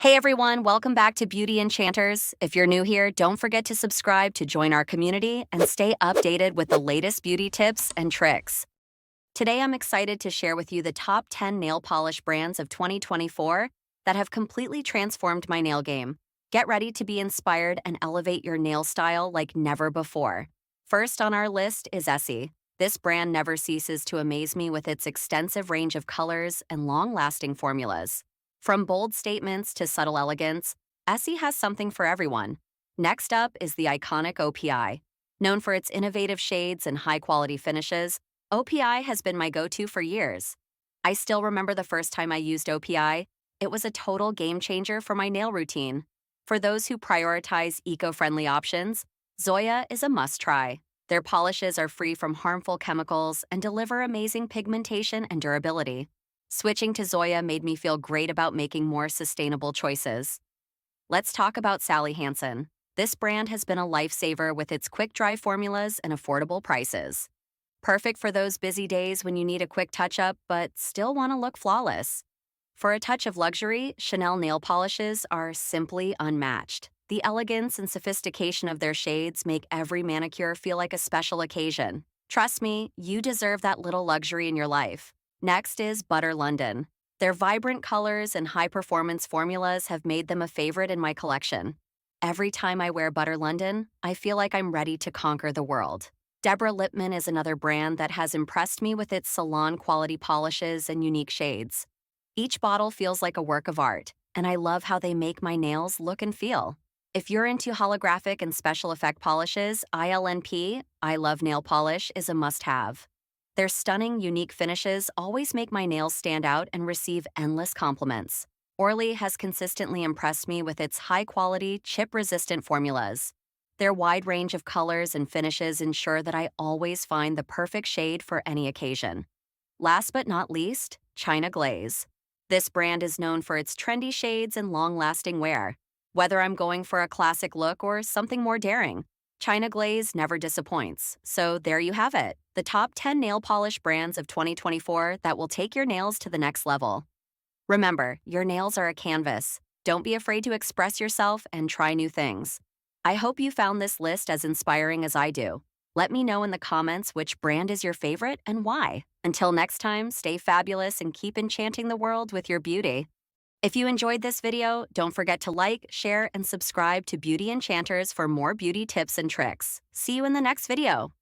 Hey everyone, welcome back to Beauty Enchanters. If you're new here, don't forget to subscribe to join our community and stay updated with the latest beauty tips and tricks. Today I'm excited to share with you the top 10 nail polish brands of 2024 that have completely transformed my nail game. Get ready to be inspired and elevate your nail style like never before. First on our list is Essie. This brand never ceases to amaze me with its extensive range of colors and long-lasting formulas. From bold statements to subtle elegance, Essie has something for everyone. Next up is the iconic OPI. Known for its innovative shades and high-quality finishes, OPI has been my go-to for years. I still remember the first time I used OPI. It was a total game changer for my nail routine. For those who prioritize eco-friendly options, Zoya is a must-try. Their polishes are free from harmful chemicals and deliver amazing pigmentation and durability. Switching to Zoya made me feel great about making more sustainable choices. Let's talk about Hansen. This brand has been a lifesaver with its quick-dry formulas and affordable prices. Perfect for those busy days when you need a quick touch-up but still want to look flawless. For a touch of luxury, Chanel nail polishes are simply unmatched. The elegance and sophistication of their shades make every manicure feel like a special occasion. Trust me, you deserve that little luxury in your life. Next is Butter London. Their vibrant colors and high-performance formulas have made them a favorite in my collection. Every time I wear Butter London, I feel like I'm ready to conquer the world. Deborah Lippmann is another brand that has impressed me with its salon-quality polishes and unique shades. Each bottle feels like a work of art, and I love how they make my nails look and feel. If you're into holographic and special effect polishes, ILNP, I Love Nail Polish, is a must-have. Their stunning, unique finishes always make my nails stand out and receive endless compliments. Orly has consistently impressed me with its high-quality, chip-resistant formulas. Their wide range of colors and finishes ensure that I always find the perfect shade for any occasion. Last but not least, Glaze. This brand is known for its trendy shades and long-lasting wear. Whether I'm going for a classic look or something more daring, Glaze never disappoints. So there you have it, the top 10 nail polish brands of 2024 that will take your nails to the next level. Remember, your nails are a canvas. Don't be afraid to express yourself and try new things. I hope you found this list as inspiring as I do. Let me know in the comments which brand is your favorite and why. Until next time, stay fabulous and keep enchanting the world with your beauty. If you enjoyed this video, don't forget to like, share, and subscribe to Beauty Enchanters for more beauty tips and tricks. See you in the next video.